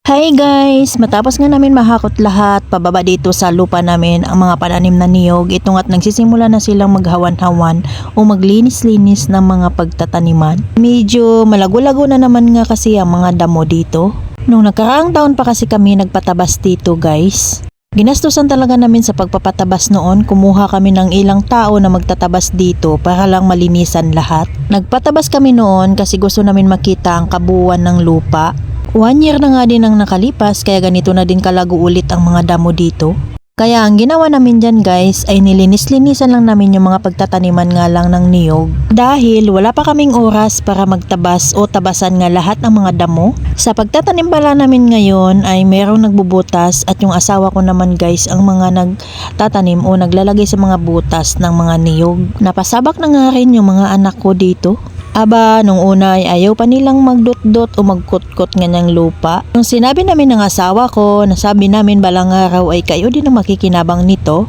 Hi guys! Matapos nga namin mahakot lahat pababa dito sa lupa namin ang mga pananim na niyog, ito nga't nagsisimula na silang maghawan-hawan o maglinis-linis ng mga pagtataniman. Medyo malago-lago na naman nga kasi ang mga damo dito. Nung nakaraang taon pa kasi kami nagpatabas dito guys. Ginastusan talaga namin sa pagpapatabas noon, kumuha kami ng ilang tao na magtatabas dito para lang malinisan lahat. Nagpatabas kami noon kasi gusto namin makita ang kabuuan ng lupa. 1 year na nga din ang nakalipas kaya ganito na din kalago ulit ang mga damo dito. Kaya ang ginawa namin dyan guys ay nilinis-linisan lang namin yung mga pagtataniman nga lang ng niyog. Dahil wala pa kaming oras para magtabas o tabasan nga lahat ng mga damo. Sa pagtatanim pala namin ngayon ay merong nagbubutas at yung asawa ko naman guys ang mga nagtatanim o naglalagay sa mga butas ng mga niyog. Napasabak na nga rin yung mga anak ko dito. Aba, nung una ay ayaw pa nilang magdot-dot o magkutkot nganyang lupa. Nung sinabi namin ng asawa ko, nasabi namin balang araw ay kayo din ang makikinabang nito.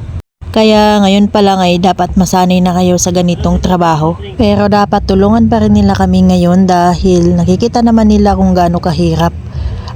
Kaya ngayon pa lang ay dapat masanay na kayo sa ganitong trabaho. Pero dapat tulungan pa rin nila kami ngayon dahil nakikita naman nila kung gaano kahirap.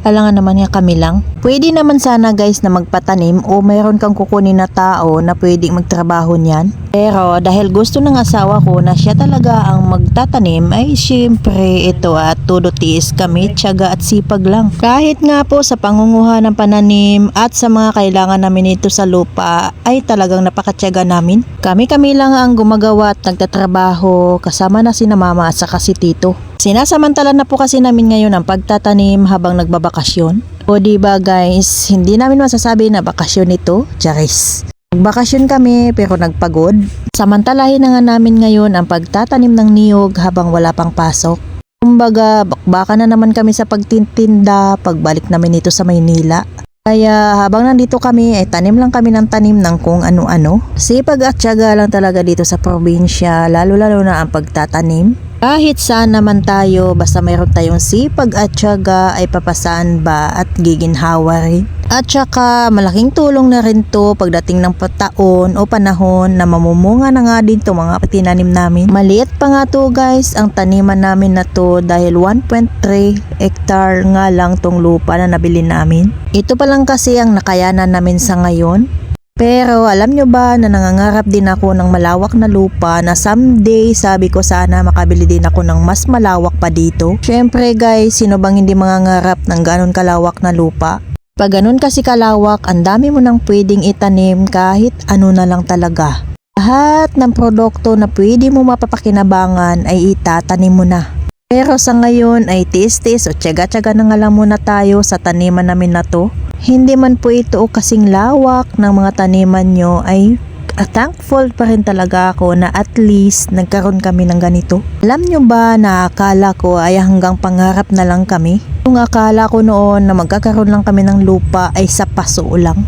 Alangan naman nga kami lang. Pwede naman sana guys na magpatanim o mayroon kang kukunin na tao na pwedeng magtrabaho niyan. Pero dahil gusto ng asawa ko na siya talaga ang magtatanim ay syempre ito at todo tiis kami, tiyaga at sipag lang. Kahit nga po sa pangunguha ng pananim at sa mga kailangan namin ito sa lupa ay talagang napakatiyaga namin. Kami-kami lang ang gumagawa at nagtatrabaho kasama na si mama at saka si tito. Sinasamantala na po kasi namin ngayon ang pagtatanim habang nagbabakasyon. O diba guys, hindi namin masasabi na bakasyon ito, charis. Nagbakasyon kami pero nagpagod. Samantalahin na nga namin ngayon ang pagtatanim ng niyog habang wala pang pasok. Kumbaga, bakbaka na naman kami sa pagtitinda pagbalik namin ito sa Maynila. Kaya habang nandito kami ay tanim lang kami ng tanim ng kung ano-ano. Sipag at tiyaga lang talaga dito sa probinsya, lalo-lalo na ang pagtatanim. Kahit saan naman tayo, basta mayroon tayong sipag at tiyaga ay papasaan ba at giginhawa rin. At saka malaking tulong na rin to pagdating ng taon o panahon na mamumunga na nga din to mga tinanim namin. Maliit pa nga to guys ang taniman namin na to dahil 1.3 hectare nga lang tong lupa na nabili namin. Ito pa lang kasi ang nakayanan namin sa ngayon. Pero alam nyo ba na nangangarap din ako ng malawak na lupa na someday sabi ko sana makabili din ako ng mas malawak pa dito. Syempre guys, sino bang hindi mangangarap ng ganon kalawak na lupa? Pag ganon kasi kalawak, ang dami mo nang pwedeng itanim kahit ano na lang talaga. Lahat ng produkto na pwede mo mapapakinabangan ay itatanim mo na. Pero sa ngayon ay tiis-tiis o tiyaga-tiyaga na nga lang muna tayo sa taniman namin na to. Hindi man po ito o kasing lawak ng mga taniman nyo ay thankful pa rin talaga ako na at least nagkaroon kami ng ganito. Alam nyo ba na akala ko ay hanggang pangarap na lang kami? Yung akala ko noon na magkakaroon lang kami ng lupa ay sa paso lang.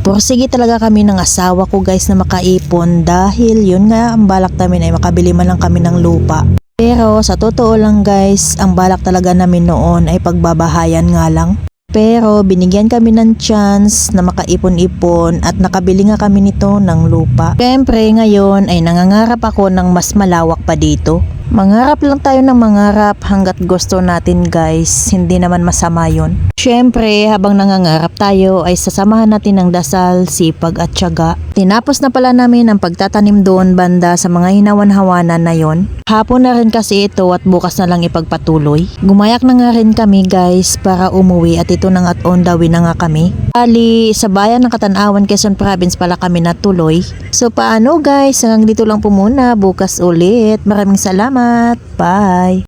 Porsige talaga kami ng asawa ko guys na makaipon dahil yun nga ang balak namin ay makabili man lang kami ng lupa. Pero sa totoo lang guys, ang balak talaga namin noon ay pagbabahayan nga lang. Pero binigyan kami ng chance na makaipon-ipon at nakabili nga kami nito ng lupa. Siyempre ngayon ay nangangarap ako ng mas malawak pa dito. Mangarap lang tayo ng mangarap hanggat gusto natin guys, hindi naman masama yun. Siyempre habang nangangarap tayo ay sasamahan natin ng dasal, sipag at tiyaga. Tinapos na pala namin ang pagtatanim doon banda sa mga hinawan-hawanan na yon. Hapon na rin kasi ito at bukas na lang ipagpatuloy. Gumayak na nga rin kami guys para umuwi at ito na nga at on the way na nga kami. Bali, sa bayan ng Katanawan, Quezon Province pala kami natuloy. So paano guys, hanggang dito lang po muna, bukas ulit. Maraming salamat. Bye!